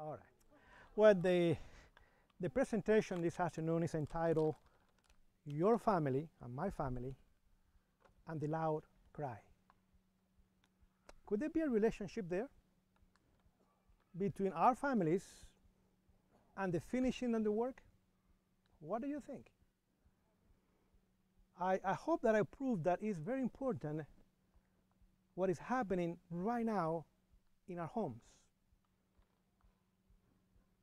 All right. Well, the presentation this afternoon is entitled Your Family and My Family and the Loud Cry. Could there be a relationship there between our families and the finishing of the work? What do you think? I hope that I proved that it's very important what is happening right now in our homes.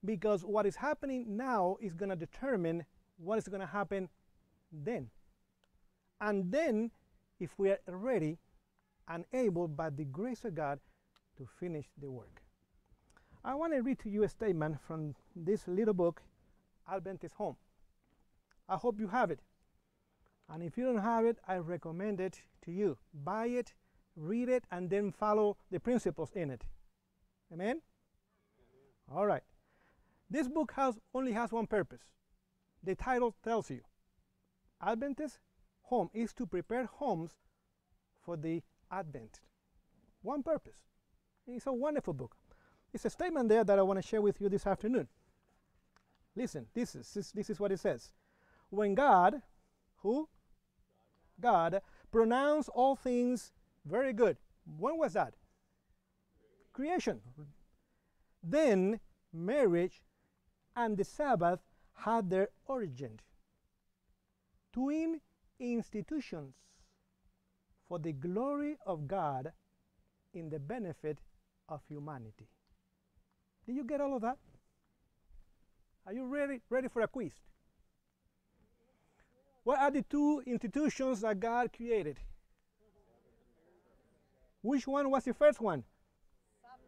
Because what is happening now is going to determine what is going to happen then. And then, if we are ready and able, by the grace of God, to finish the work. I want to read to you a statement from this little book, Adventist Home. I hope you have it. And if you don't have it, I recommend it to you. Buy it, read it, and then follow the principles in it. Amen? All right. This book only has one purpose. The title tells you. Adventist Home is to prepare homes for the Advent. One purpose. It's a wonderful book. It's a statement there that I want to share with you this afternoon. Listen, this is what it says. When God, who? God pronounced all things very good. When was that? Creation. Then marriage and the Sabbath had their origin. Twin institutions for the glory of God in the benefit of humanity. Did you get all of that? Are you ready for a quiz? What are the two institutions that God created? Which one was the first one? Sabbath.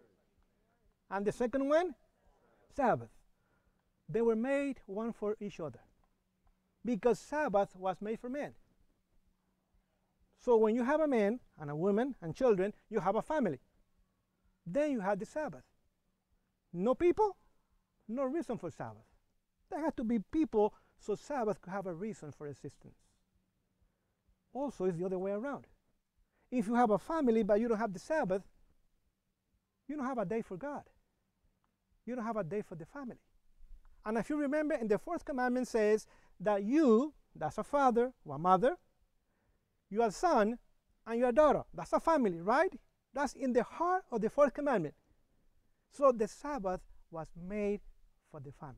And the second one? Sabbath. They were made one for each other. Because Sabbath was made for men. So when you have a man and a woman and children, you have a family. Then you have the Sabbath. No people, no reason for Sabbath. There had to be people so Sabbath could have a reason for existence. Also, it's the other way around. If you have a family but you don't have the Sabbath, you don't have a day for God. You don't have a day for the family. And if you remember, in the fourth commandment says that you, that's a father or a mother, you are a son and you are a daughter. That's a family, right? That's in the heart of the fourth commandment. So the Sabbath was made for the family.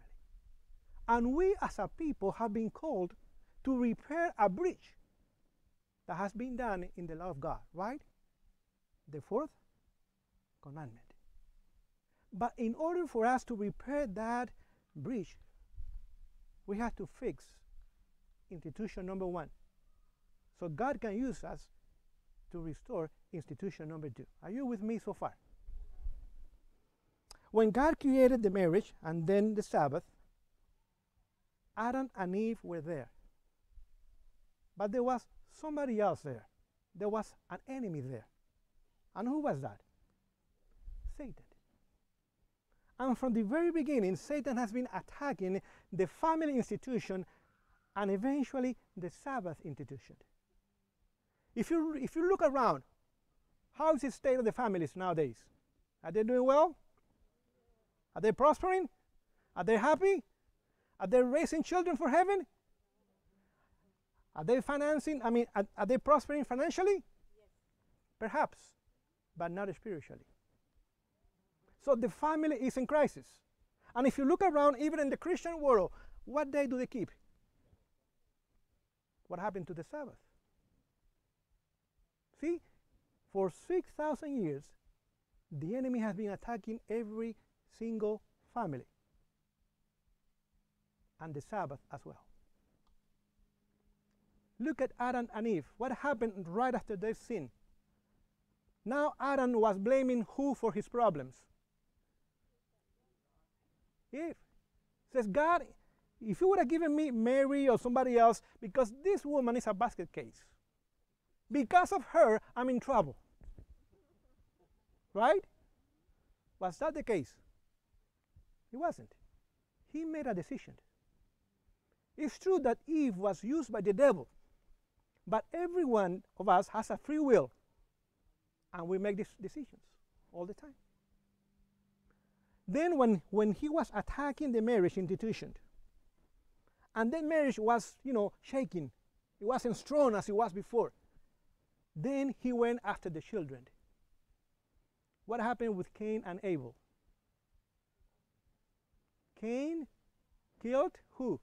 And we as a people have been called to repair a breach that has been done in the law of God, right? The fourth commandment. But in order for us to repair that breach, we have to fix institution number one. So God can use us to restore institution number two. Are you with me so far? When God created the marriage and then the Sabbath, Adam and Eve were there. But there was somebody else there. There was an enemy there. And who was that? Satan. And from the very beginning, Satan has been attacking the family institution and eventually the Sabbath institution. If you look around, how is the state of the families nowadays? Are they doing well? Are they prospering? Are they happy? Are they raising children for heaven? Are they financing? Are they prospering financially? Yes. Perhaps, but not spiritually. So the family is in crisis. And if you look around, even in the Christian world, what day do they keep? What happened to the Sabbath? See, for 6,000 years, the enemy has been attacking every single family. And the Sabbath as well. Look at Adam and Eve. What happened right after their sin? Now Adam was blaming who for his problems? Eve. Says, God, if you would have given me Mary or somebody else, because this woman is a basket case. Because of her, I'm in trouble. Right? Was that the case? It wasn't. He made a decision. It's true that Eve was used by the devil, but every one of us has a free will, and we make these decisions all the time. Then when he was attacking the marriage institution, and then marriage was, shaking. It wasn't strong as it was before. Then he went after the children. What happened with Cain and Abel? Cain killed who?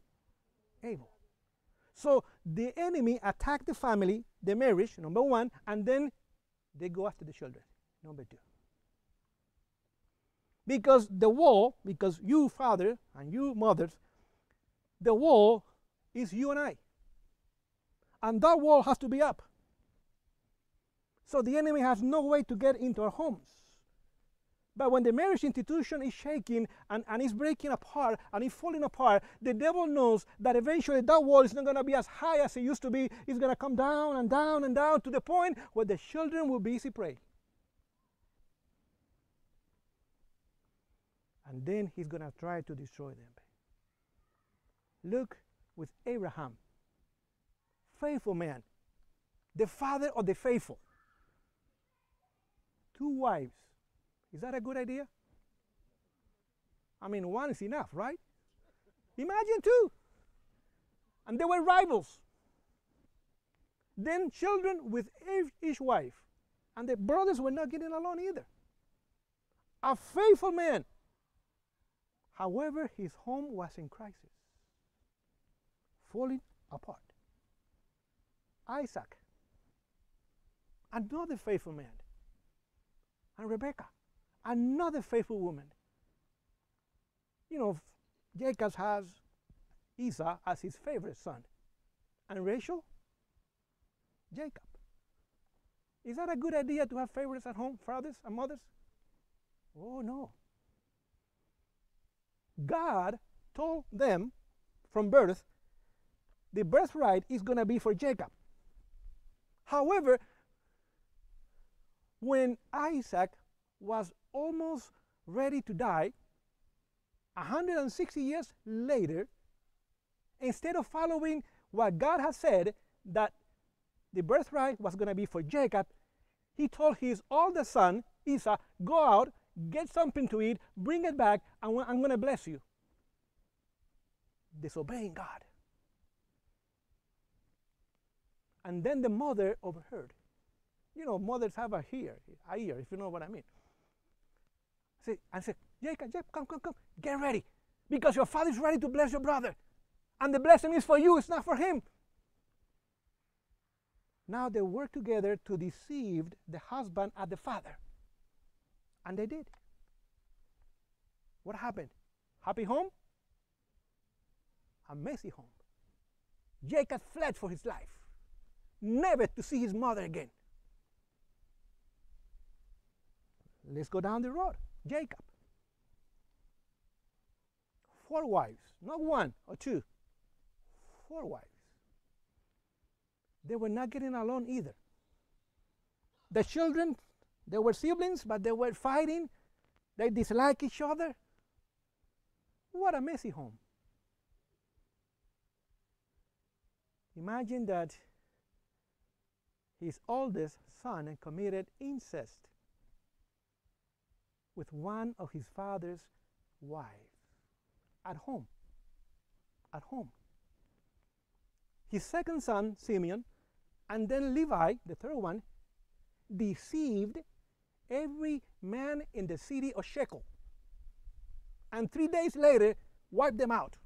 Abel. So the enemy attacked the family, the marriage, number one, and then they go after the children, number two. Because the wall, because you father and you mothers, the wall is you and I. And that wall has to be up. So the enemy has no way to get into our homes. But when the marriage institution is shaking and is breaking apart and is falling apart, the devil knows that eventually that wall is not going to be as high as it used to be. It's going to come down and down and down to the point where the children will be easy prey. And then he's going to try to destroy them. Look with Abraham, faithful man, the father of the faithful. 2 wives. Is that a good idea? I mean, one is enough, right? Imagine 2. And they were rivals. Then children with each wife. And the brothers were not getting along either. A faithful man. However, his home was in crisis, falling apart. Isaac, another faithful man. And Rebekah, another faithful woman. Jacob has Esau as his favorite son. And Rachel, Jacob. Is that a good idea to have favorites at home, fathers and mothers? Oh, no. God told them from birth, the birthright is going to be for Jacob. However, when Isaac was almost ready to die, 160 years later, instead of following what God had said, that the birthright was going to be for Jacob, he told his oldest son, Esau, go out, get something to eat, bring it back, and I'm going to bless you. Disobeying God. And then the mother overheard. Mothers have a ear, if you know what I mean. And said, Jacob, come, get ready, because your father is ready to bless your brother. And the blessing is for you, it's not for him. Now they work together to deceive the husband and the father. And they did. What happened? Happy home? A messy home. Jacob fled for his life, never to see his mother again. Let's go down the road. Jacob. 4 wives, not 1 or 2. 4 wives. They were not getting along either. The children, they were siblings, but they were fighting. They disliked each other. What a messy home. Imagine that his oldest son committed incest with one of his father's wives at home. At home. His second son, Simeon, and then Levi, the third one, deceived every man in the city of Sagle. And 3 days later, wiped them out.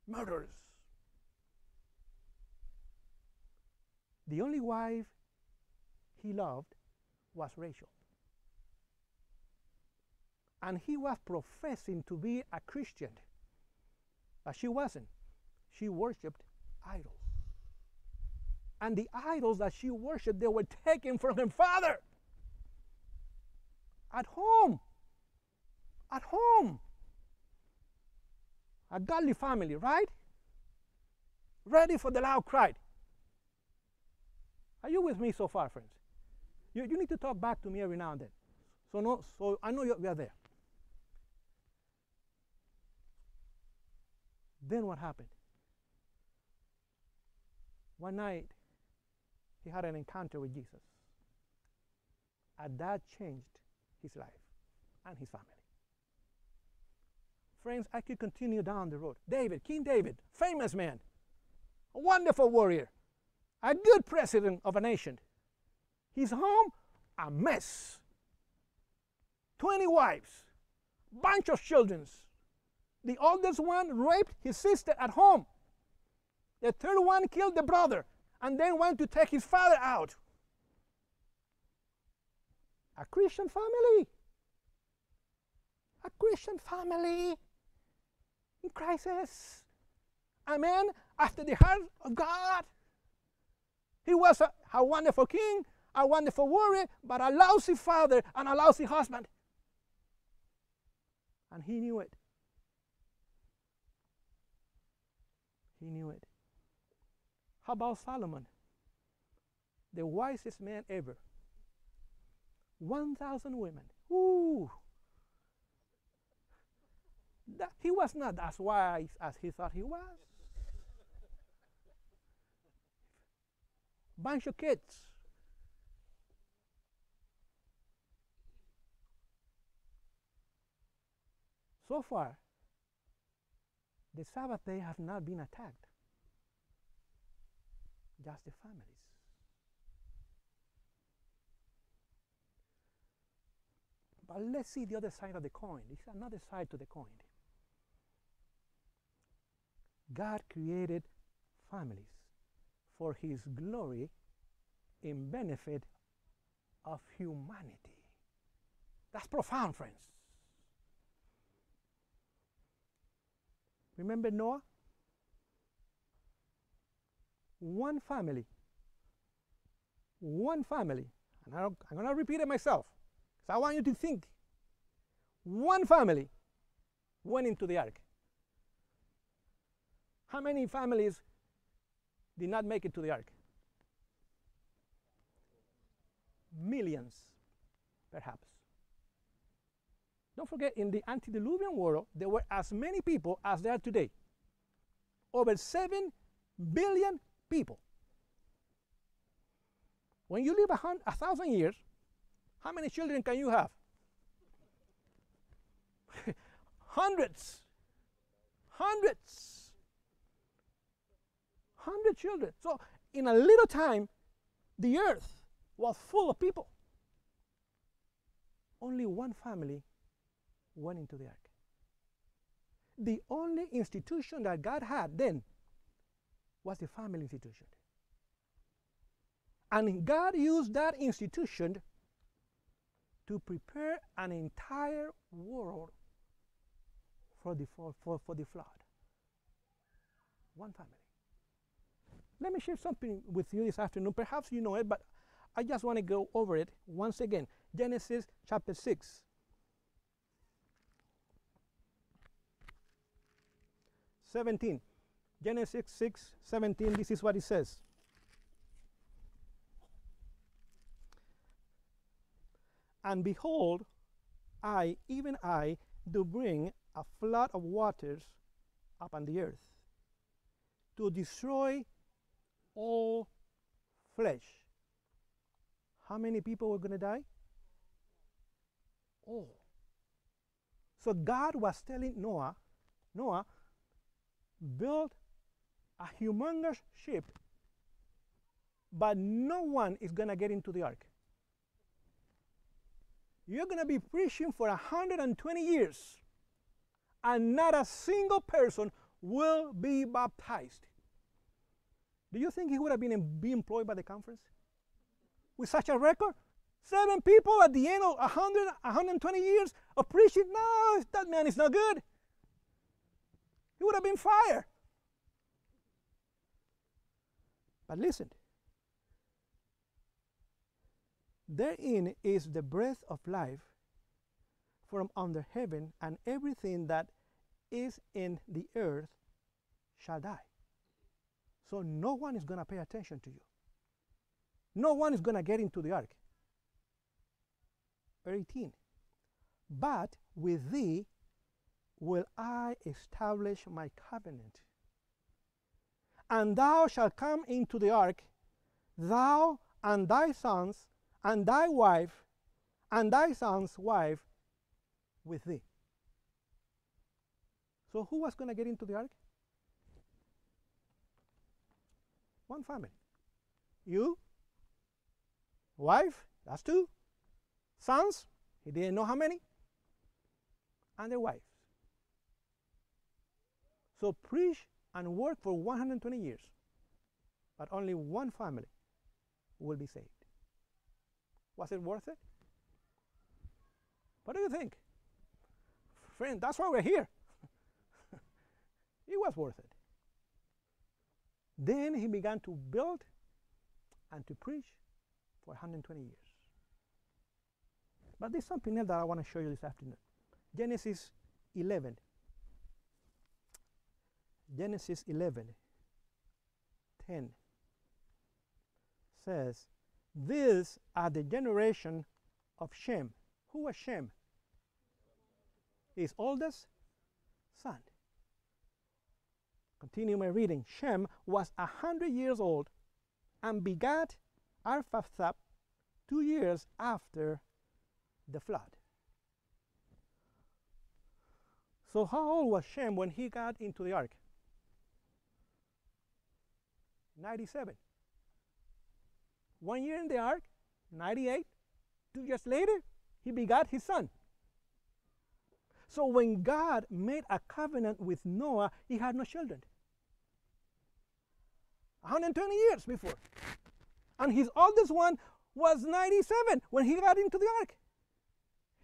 Murderers. The only wife he loved was Rachel. And he was professing to be a Christian, but she wasn't. She worshipped idols. And the idols that she worshipped, they were taken from her father. At home. At home. A godly family, right? Ready for the loud cry. Are you with me so far, friends? You need to talk back to me every now and then. So I know we are there. Then what happened? One night, he had an encounter with Jesus. And that changed his life and his family. Friends, I could continue down the road. David, King David, famous man, a wonderful warrior, a good president of a nation. His home, a mess. 20 wives, bunch of children. The oldest one raped his sister at home. The third one killed the brother and then went to take his father out. A Christian family. A Christian family in crisis. A man after the heart of God. He was a wonderful king, a wonderful warrior, but a lousy father and a lousy husband. And he knew it. He knew it. How about Solomon? The wisest man ever. 1,000 women. Ooh. He was not as wise as he thought he was. Bunch of kids. So far, the Sabbath day have not been attacked. Just the families. But let's see the other side of the coin. There's another side to the coin. God created families for His glory in benefit of humanity. That's profound, friends. Remember Noah? One family. One family. And I'm going to repeat it myself, because I want you to think. One family went into the ark. How many families did not make it to the ark? Millions, perhaps. Don't forget, in the antediluvian world, there were as many people as there are today. Over 7 billion people. When you live 1,000 years, how many children can you have? Hundreds. 100 children. So in a little time, the earth was full of people. Only one family went into the ark. The only institution that God had then was the family institution. And God used that institution to prepare an entire world for the flood. One family. Let me share something with you this afternoon. Perhaps you know it, but I just want to go over it once again. Genesis chapter 6. 17. Genesis 6:17. This is what it says. And behold, I, even I, do bring a flood of waters upon the earth to destroy all flesh. How many people were going to die? All. So God was telling Noah, build a humongous ship, but no one is going to get into the ark. You're going to be preaching for 120 years, and not a single person will be baptized. Do you think he would have been employed by the conference? With such a record? 7 people at the end of 120 years of preaching? No, that man is not good. He would have been fired. But listen. Therein is the breath of life from under heaven, and everything that is in the earth shall die. So no one is going to pay attention to you. No one is going to get into the ark. 18. But with thee will I establish my covenant. And thou shalt come into the ark, thou and thy sons, and thy wife, and thy son's wife with thee. So who was going to get into the ark? One family. You, wife, that's two. Sons, he didn't know how many, and their wives. So preach and work for 120 years, but only one family will be saved. Was it worth it? What do you think? Friend, that's why we're here. It was worth it. Then he began to build and to preach for 120 years. But there's something else that I want to show you this afternoon. Genesis 11. Genesis 11:10 says, "These are the generation of Shem." Who was Shem? His oldest son. Continue my reading. Shem was 100 years old and begat Arphaxad 2 years after the flood. So how old was Shem when he got into the ark? 97. 1 year in the ark, 98. 2 years later, he begat his son. So when God made a covenant with Noah, he had no children. 120 years before. And his oldest one was 97 when he got into the ark.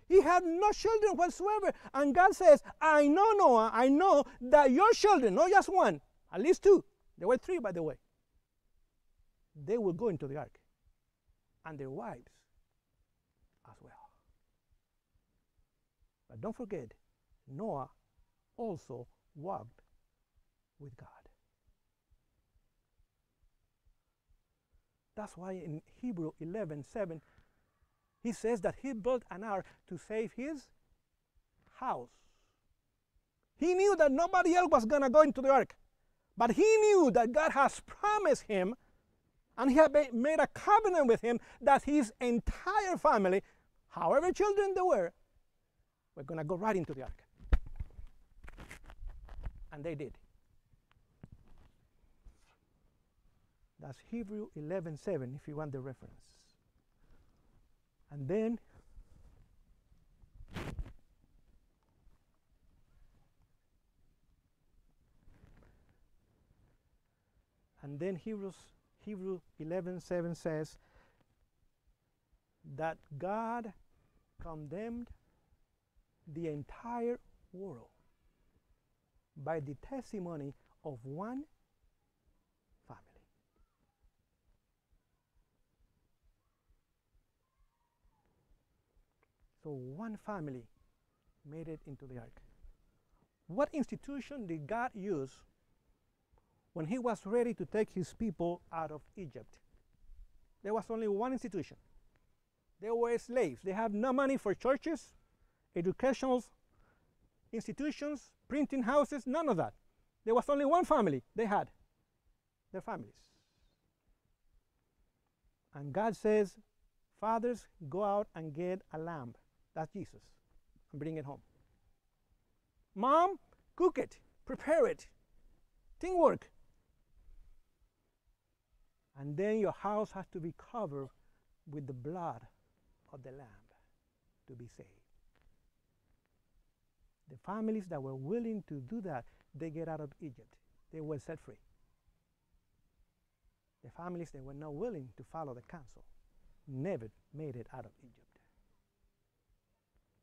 He had no children whatsoever. And God says, I know, Noah, I know that your children, not just one, at least two, there were three, by the way, they will go into the ark. And their wives as well. But don't forget, Noah also walked with God. That's why in Hebrew 11:7, he says that he built an ark to save his house. He knew that nobody else was going to go into the ark. But he knew that God has promised him, and he had made a covenant with him, that his entire family, however children they were going to go right into the ark. And they did. That's Hebrew 11:7, if you want the reference. And then Hebrew 11:7 says that God condemned the entire world by the testimony of one family. So one family made it into the ark. What institution did God use when he was ready to take his people out of Egypt? There was only one institution. They were slaves. They had no money for churches, educational institutions, printing houses, none of that. There was only one family they had, their families. And God says, fathers, go out and get a lamb. That's Jesus. And bring it home. Mom, cook it, prepare it, teamwork. And then your house has to be covered with the blood of the lamb to be saved. The families that were willing to do that, they get out of Egypt. They were set free. The families that were not willing to follow the counsel never made it out of Egypt.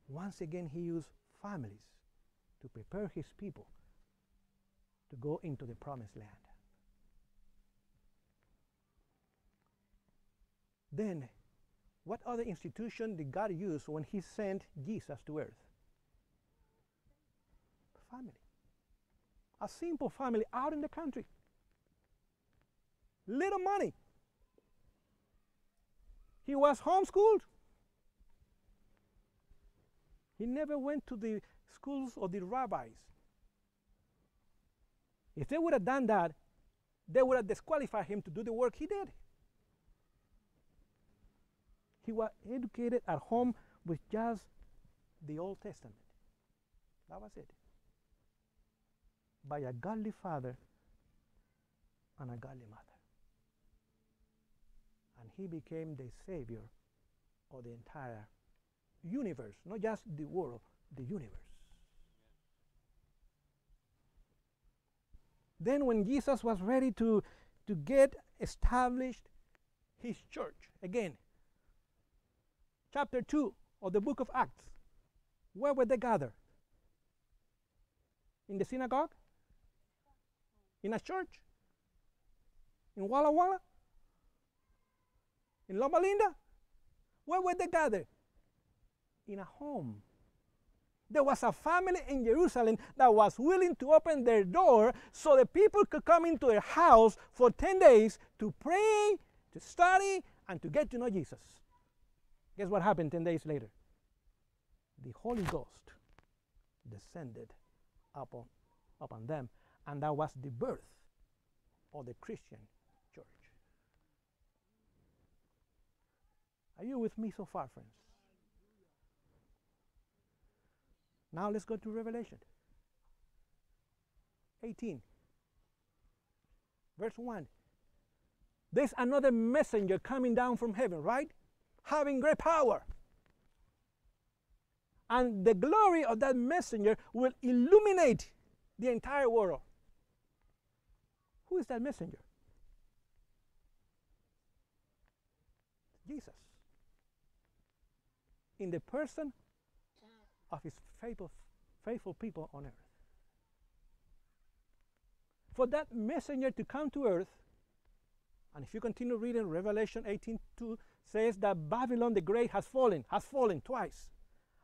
Once again, he used families to prepare his people to go into the promised land. Then, what other institution did God use when he sent Jesus to earth? Family. A simple family out in the country. Little money. He was homeschooled. He never went to the schools of the rabbis. If they would have done that, they would have disqualified him to do the work he did. He was educated at home with just the Old Testament. That was it. by a godly father and a godly mother. And he became the Savior of the entire universe, not just the world, the universe. Then when Jesus was ready to get established his church, again, chapter 2 of the book of Acts, where were they gathered? In the synagogue? In a church? In Walla Walla? In Loma Linda? Where were they gathered? In a home. There was a family in Jerusalem that was willing to open their door so the people could come into their house for 10 days to pray, to study, and to get to know Jesus. Guess what happened 10 days later? The Holy Ghost descended upon them, and that was the birth of the Christian church. Are you with me so far, friends? Now let's go to Revelation 18, verse 1. There's another messenger coming down from heaven, right? Having great power. And the glory of that messenger will illuminate the entire world. Who is that messenger? Jesus. In the person of his faithful people on earth. For that messenger to come to earth, and if you continue reading, Revelation 18:2 says that Babylon the Great has fallen twice.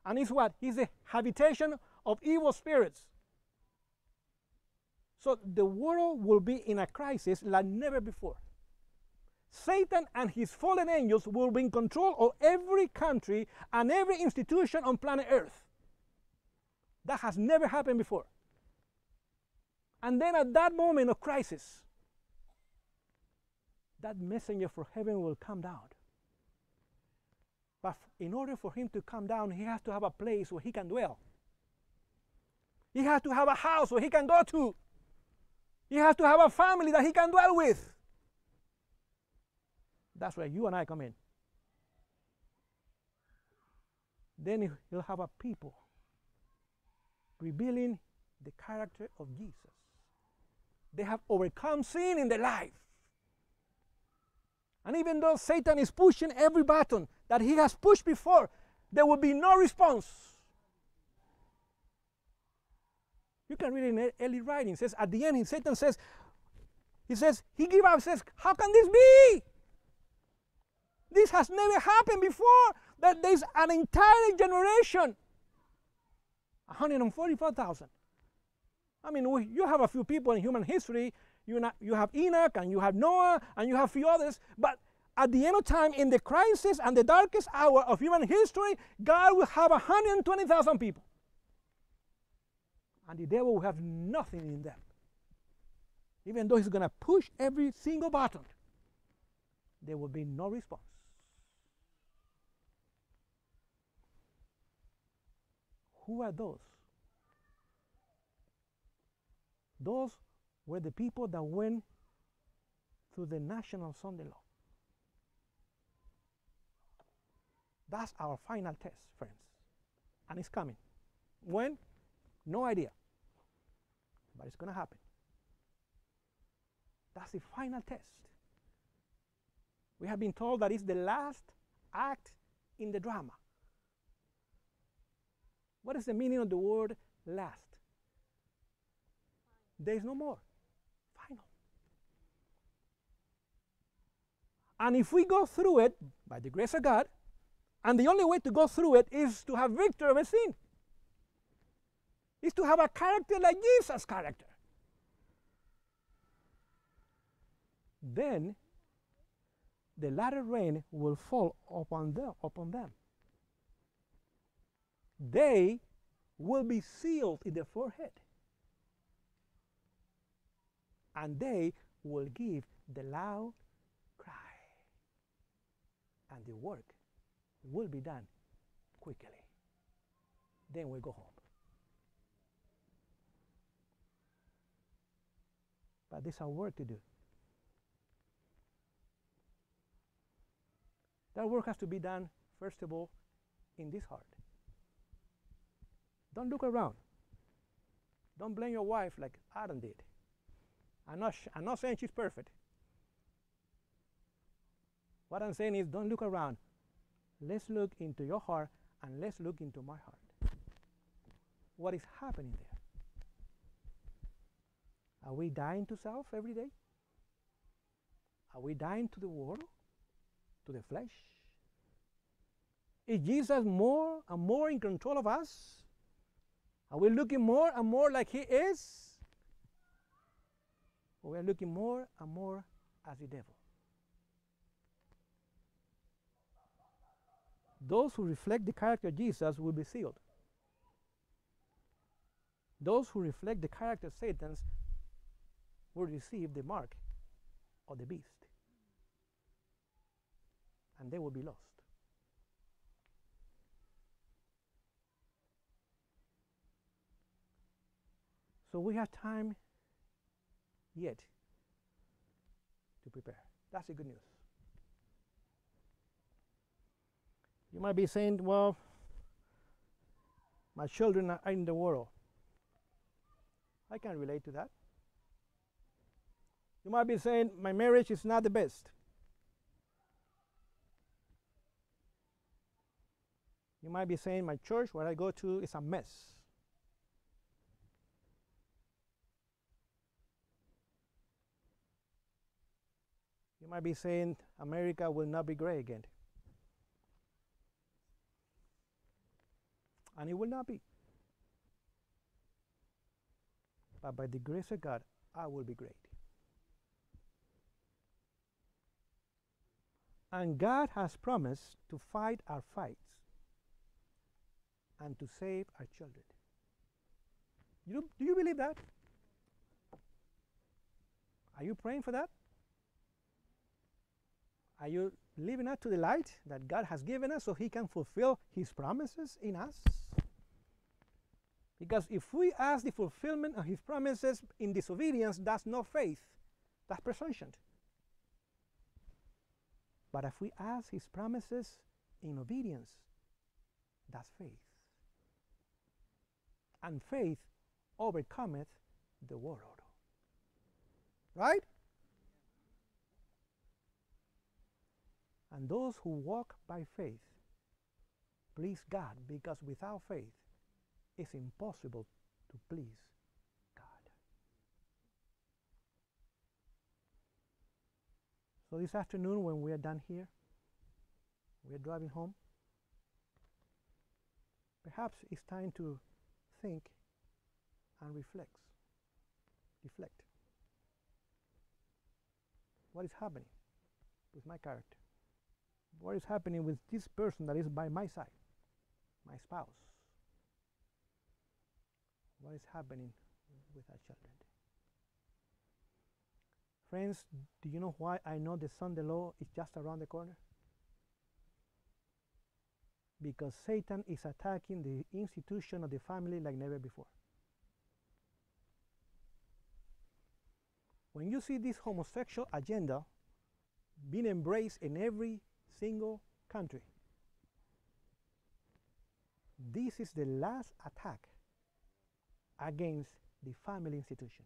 And it's what? It's the habitation of evil spirits. So the world will be in a crisis like never before. Satan and his fallen angels will be in control of every country and every institution on planet Earth. That has never happened before. And then at that moment of crisis, that messenger from heaven will come down. But in order for him to come down, he has to have a place where he can dwell. He has to have a house where he can go to. He has to have a family that he can dwell with. That's where you and I come in. Then he'll have a people revealing the character of Jesus. They have overcome sin in their life. And even though Satan is pushing every button that he has pushed before, there will be no response. You can read in early writing. It says at the end, Satan says, he gives up, says, how can this be? This has never happened before, that there's an entire generation, 144,000. I mean, you have a few people in human history. You have Enoch, and you have Noah, and you have a few others. But at the end of time, in the crisis and the darkest hour of human history, God will have 120,000 people. And the devil will have nothing in them. Even though he's going to push every single button, there will be no response. Who are those? Those were the people that went through the National Sunday Law. That's our final test, friends. And it's coming. When? No idea. But it's going to happen. That's the final test. We have been told that it's the last act in the drama. What is the meaning of the word last? There is no more. Final. And if we go through it, by the grace of God, and the only way to go through it is to have victory over sin, is to have a character like Jesus' character. Then the latter rain will fall upon them. They will be sealed in the forehead. And they will give the loud cry. And the work will be done quickly. Then we go home. But there's a work to do. That work has to be done, first of all, in this heart. Don't look around. Don't blame your wife like Adam did. I'm not saying she's perfect. What I'm saying is, don't look around. Let's look into your heart, and let's look into my heart. What is happening there? Are we dying to self every day? Are we dying to the world, to the flesh? Is Jesus more and more in control of us? Are we looking more and more like he is? Or we are looking more and more as the devil? Those who reflect the character of Jesus will be sealed. Those who reflect the character of Satan will receive the mark of the beast. And they will be lost. So we have time yet to prepare. That's the good news. You might be saying, well, my children are in the world. I can relate to that. You might be saying, my marriage is not the best. You might be saying, my church where I go to is a mess. You might be saying, America will not be great again. And it will not be. But by the grace of God, I will be great. And God has promised to fight our fights and to save our children. Do you believe that? Are you praying for that? Are you living up to the light that God has given us so he can fulfill his promises in us? Because if we ask the fulfillment of his promises in disobedience, that's not faith. That's presumption. But if we ask his promises in obedience, that's faith. And faith overcometh the world. Right? And those who walk by faith please God, because without faith it's impossible to please God. So this afternoon when we are done here, we are driving home, perhaps it's time to think and reflect. What is happening with my character? What is happening with this person that is by my side, my spouse? What is happening with our children? Friends, do you know why I know the son-in-law is just around the corner? Because Satan is attacking the institution of the family like never before. When you see this homosexual agenda being embraced in every single country, this is the last attack against the family institution.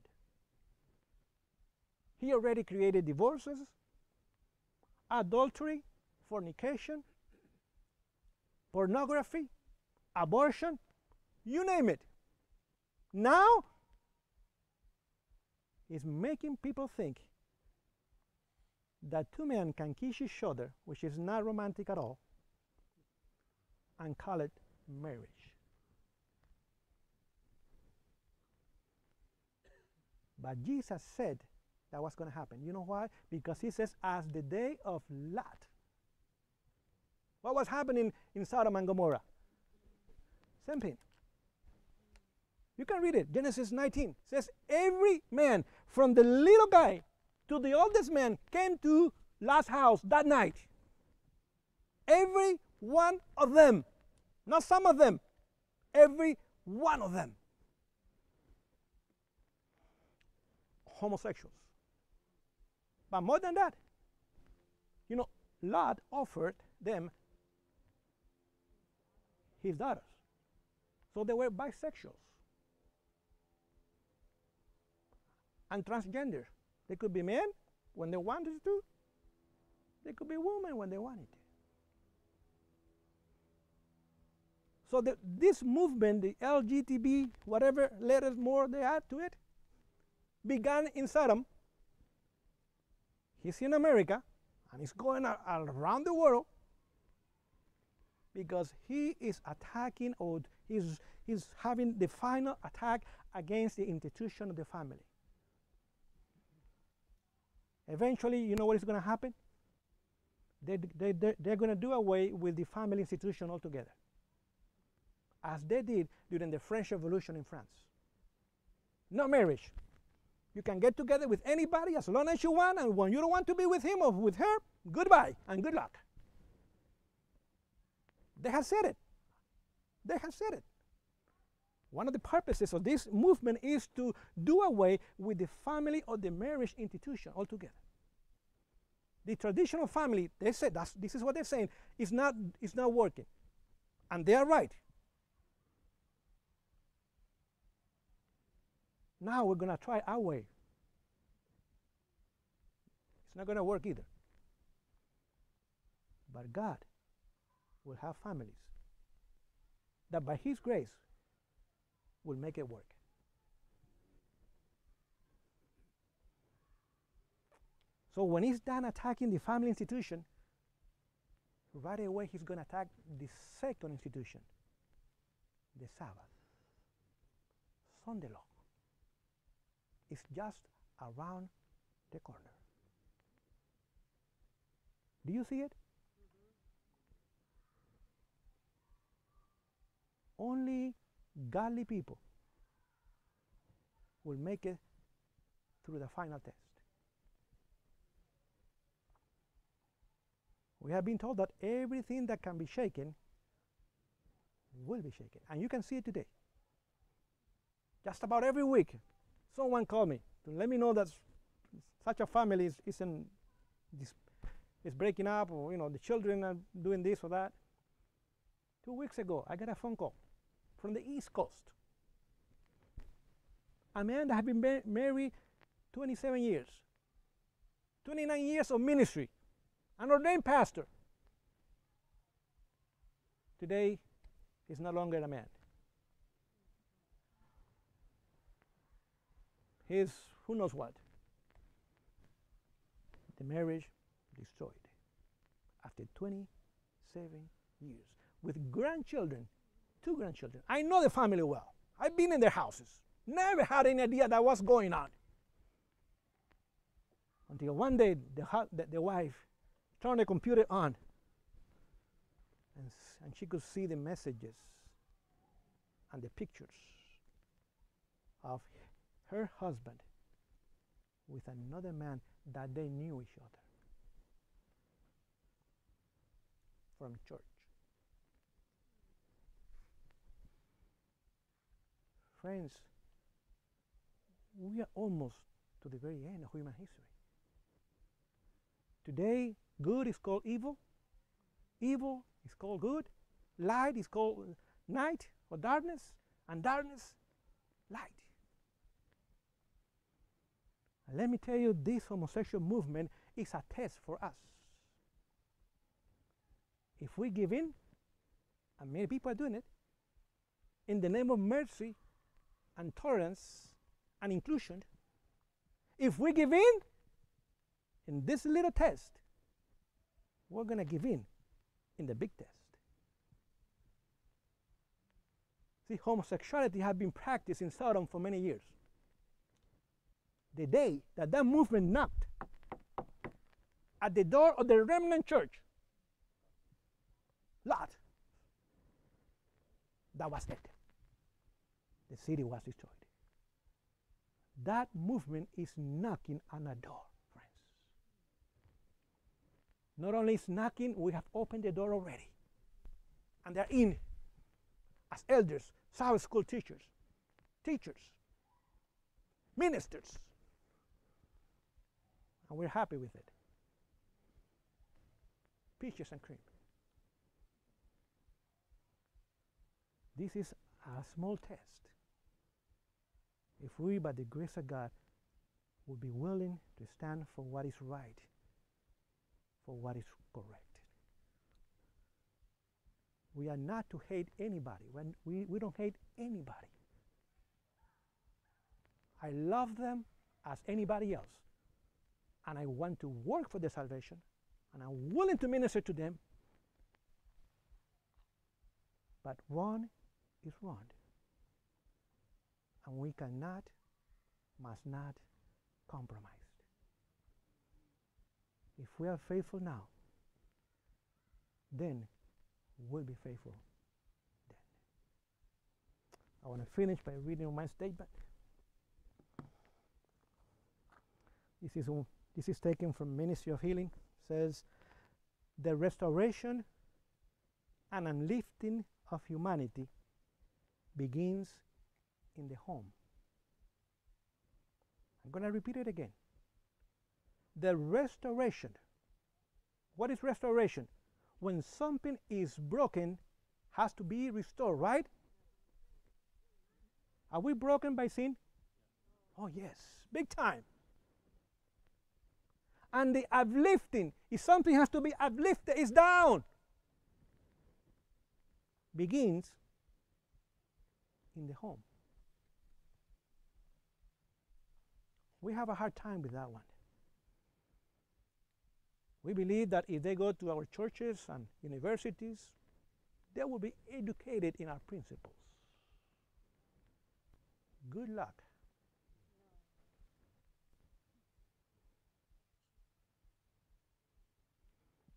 He already created divorces, adultery, fornication, pornography, abortion, you name it. Now, he's making people think that two men can kiss each other, which is not romantic at all, and call it marriage. But Jesus said that was going to happen. You know why? Because he says, as the day of Lot. What was happening in Sodom and Gomorrah? Same thing. You can read it. Genesis 19 says, every man, from the little guy to the oldest man, came to Lot's house that night. Every one of them. Not some of them. Every one of them. homosexuals. But more than that, you know, Lot offered them his daughters. So they were bisexuals. And transgender. They could be men when they wanted to. They could be women when they wanted to. So this movement, the LGBT, whatever letters more they add to it, began in Sodom. He's in America, and he's going around the world because he is attacking, or he's having the final attack against the institution of the family. Eventually, you know what is going to happen? They're going to do away with the family institution altogether, as they did during the French Revolution in France. No marriage. You can get together with anybody as long as you want, and when you don't want to be with him or with her, goodbye and good luck. They have said it. They have said it. One of the purposes of this movement is to do away with the family or the marriage institution altogether. The traditional family, they said, this is what they're saying, is not working. And they are right. Now we're going to try our way. It's not going to work either. But God will have families that by His grace will make it work. So when He's done attacking the family institution, right away He's going to attack the second institution, the Sabbath. Sunday law. It's just around the corner. Do you see it? Only godly people will make it through the final test. We have been told that everything that can be shaken will be shaken. And you can see it today. Just about every week, someone called me to let me know that such a family is breaking up, or the children are doing this or that. 2 weeks ago, I got a phone call from the East Coast. A man that had been married 27 years, 29 years of ministry, an ordained pastor. Today, he's no longer a man. He's who knows what. The marriage destroyed after 27 years with grandchildren, 2 grandchildren. I know the family well. I've been in their houses. Never had any idea that was going on. Until one day, the wife turned the computer on, and she could see the messages and the pictures of her husband with another man that they knew each other from church. Friends, we are almost to the very end of human history. Today, good is called evil. Evil is called good. Light is called night or darkness. And darkness, light. And let me tell you, this homosexual movement is a test for us. If we give in, and many people are doing it, in the name of mercy and tolerance and inclusion, if we give in this little test, we're going to give in the big test. See, homosexuality has been practiced in Sodom for many years. The day that movement knocked at the door of the remnant church, Lot, that was it. The city was destroyed. That movement is knocking on a door, friends. Not only is knocking, we have opened the door already. And they're in as elders, Sabbath school teachers, ministers, and we're happy with it. Peaches and cream. This is a small test. If we, by the grace of God, will be willing to stand for what is right, for what is correct. We are not to hate anybody. We don't hate anybody. I love them as anybody else. And I want to work for their salvation. And I'm willing to minister to them. But wrong is wrong. And we cannot, must not compromise. If we are faithful now, then we'll be faithful then. I want to finish by reading my statement. This is taken from Ministry of Healing. It says, the restoration and uplifting of humanity begins in the home. I'm going to repeat it again. The restoration. What is restoration? When something is broken, has to be restored, right? Are we broken by sin? Oh yes, big time. And the uplifting, if something has to be uplifted, it's down. Begins in the home. We have a hard time with that one. We believe that if they go to our churches and universities, they will be educated in our principles. Good luck.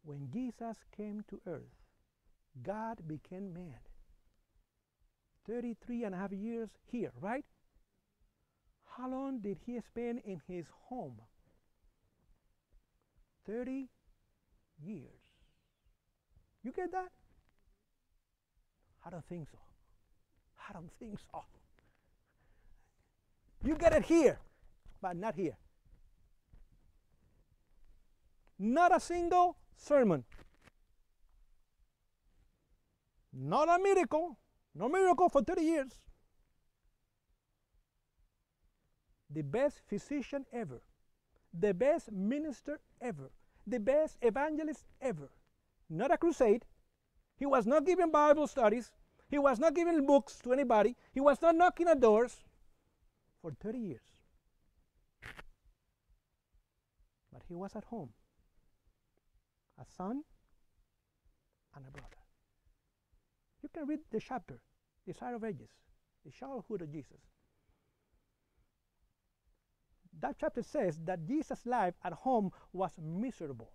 When Jesus came to earth, God became man. 33 and a half years here, right? How long did he spend in his home? 30 years. You get that? I don't think so. I don't think so. You get it here, but not here. Not a single sermon. Not a miracle. No miracle for 30 years. The best physician ever. The best minister ever. The best evangelist ever. Not a crusade. He was not giving Bible studies. He was not giving books to anybody. He was not knocking at doors for 30 years. But he was at home. A son and a brother. You can read the chapter, Desire of Ages, the childhood of Jesus. That chapter says that Jesus' life at home was miserable.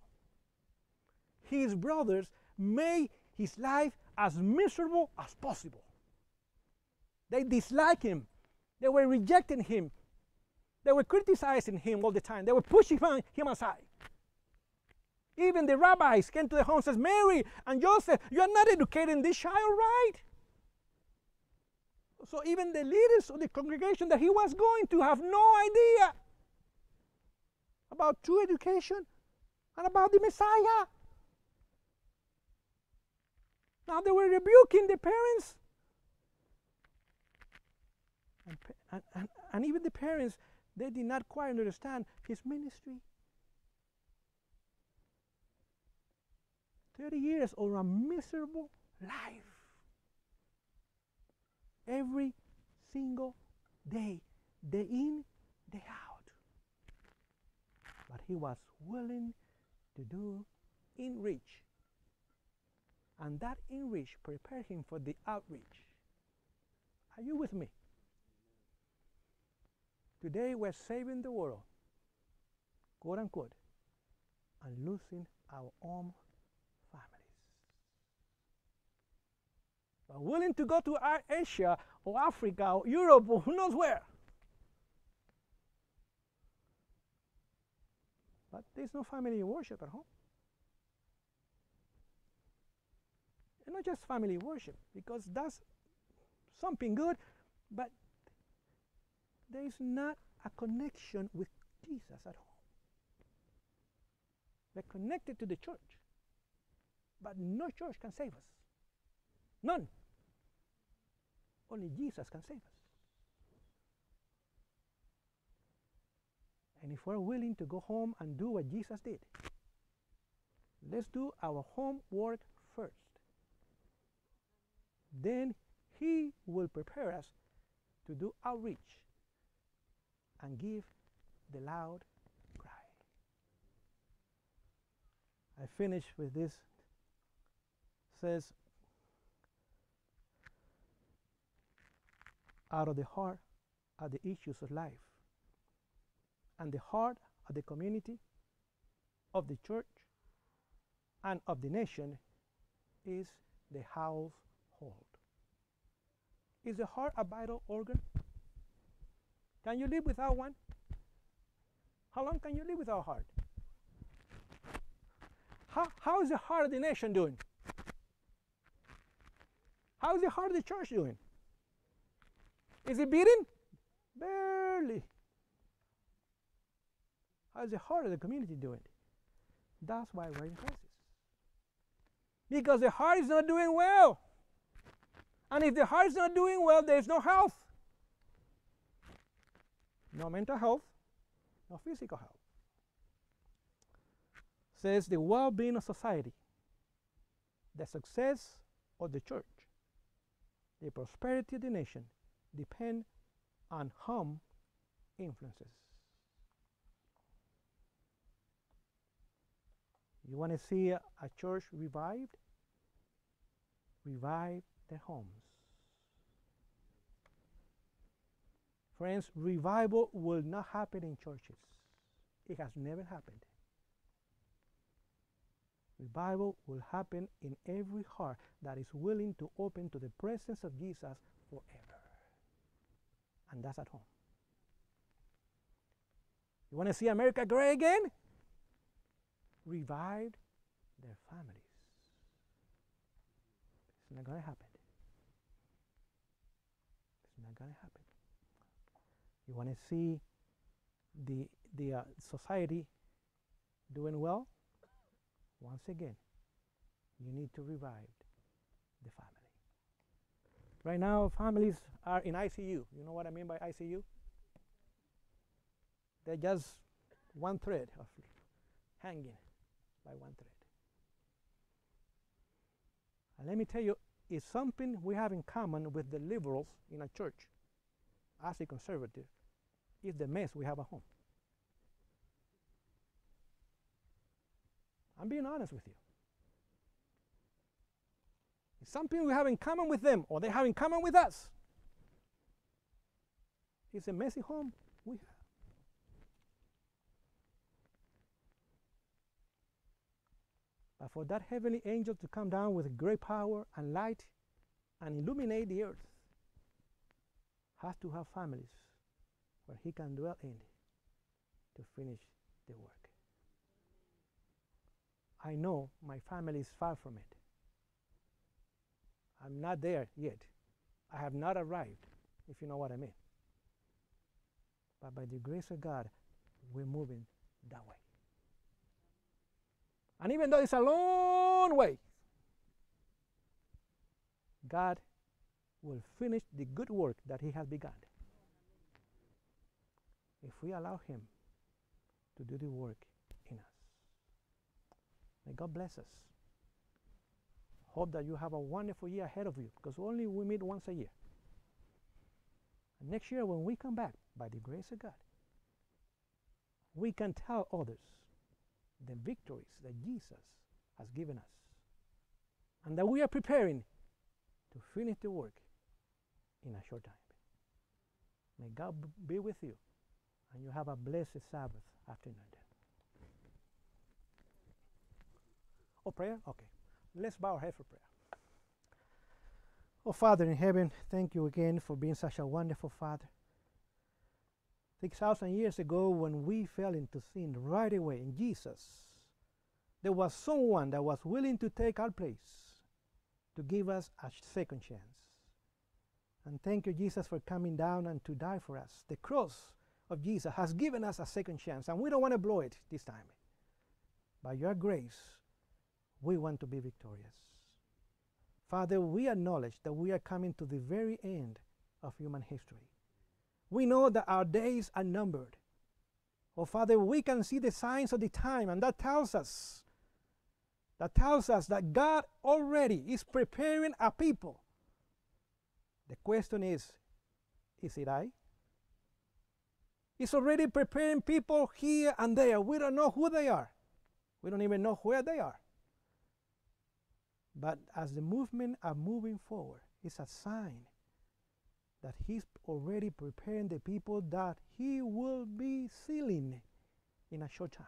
His brothers made his life as miserable as possible. They disliked him. They were rejecting him. They were criticizing him all the time. They were pushing him aside. Even the rabbis came to the home and says, Mary and Joseph, you are not educating this child right. So even the leaders of the congregation that he was going to have no idea about true education and about the Messiah. Now they were rebuking the parents. And even the parents, they did not quite understand his ministry. 30 years of a miserable life. Every single day, day in, day out. But he was willing to do in reach. And that in reach prepared him for the outreach. Are you with me? Today we're saving the world, quote unquote, and losing our own families. But willing to go to Asia or Africa or Europe or who knows where. But there's no family worship at home. And not just family worship, because that's something good, but there is not a connection with Jesus at home. We're connected to the church. But no church can save us. None. Only Jesus can save us. And if we're willing to go home and do what Jesus did, let's do our homework first. Then He will prepare us to do outreach and give the loud cry. I finish with this. It says, out of the heart are the issues of life, and the heart of the community, of the church, and of the nation is the household. Is the heart a vital organ? Can you live without one? How long can you live without a heart? How is the heart of the nation doing? How is the heart of the church doing? Is it beating? Barely. How is the heart of the community doing? That's why we're in crisis. Because the heart is not doing well. And if the heart is not doing well, there's no health. No mental health, no physical health. Says the well-being of society, the success of the church, the prosperity of the nation depend on home influences. You want to see a church revived? Revive their homes. Friends, revival will not happen in churches. It has never happened. Revival will happen in every heart that is willing to open to the presence of Jesus forever. And that's at home. You want to see America great again? Revive their families. It's not going to happen. It's not going to happen. You want to see the society doing well? Once again, you need to revive the family. Right now, families are in ICU. You know what I mean by ICU? They're just one thread of hanging by one thread. And let me tell you, it's something we have in common with the liberals in a church. As a conservative, is the mess we have at home. I'm being honest with you. It's something we have in common with them, or they have in common with us. It's a messy home we have. But for that heavenly angel to come down with great power and light and illuminate the earth, has to have families where he can dwell in to finish the work. I know my family is far from it. I'm not there yet. I have not arrived, if you know what I mean. But by the grace of God, we're moving that way. And even though it's a long way, God will finish the good work that He has begun. If we allow Him to do the work in us. May God bless us. Hope that you have a wonderful year ahead of you, because only we meet once a year. And next year when we come back, by the grace of God, we can tell others the victories that Jesus has given us, and that we are preparing to finish the work in a short time. May God be with you, and you have a blessed Sabbath afternoon. Oh, prayer? Okay. Let's bow our head for prayer. Oh, Father in heaven, thank you again for being such a wonderful Father. 6,000 years ago, when we fell into sin right away in Jesus, there was someone that was willing to take our place to give us a second chance. And thank you, Jesus, for coming down and to die for us. The cross of Jesus has given us a second chance, and we don't want to blow it this time. by your grace, we want to be victorious. Father, we acknowledge that we are coming to the very end of human history. We know that our days are numbered. Oh, Father, we can see the signs of the time, and that tells us that God already is preparing a people. The question is it I? He's already preparing people here and there. We don't know who they are. We don't even know where they are. But as the movement are moving forward, it's a sign that He's already preparing the people that He will be sealing in a short time,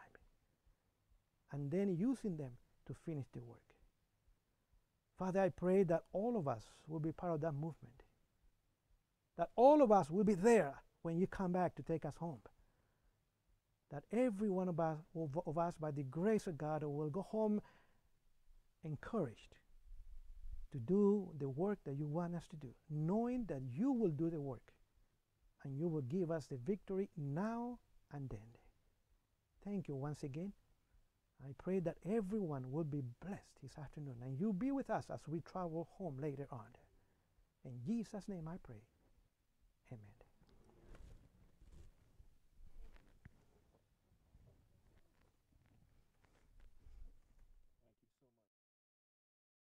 and then using them to finish the work. Father, I pray that all of us will be part of that movement, that all of us will be there when you come back to take us home, that every one of us, by the grace of God, will go home encouraged to do the work that you want us to do, knowing that you will do the work and you will give us the victory now and then. Thank you once again. I pray that everyone will be blessed this afternoon, and you be with us as we travel home later on. In Jesus' name I pray.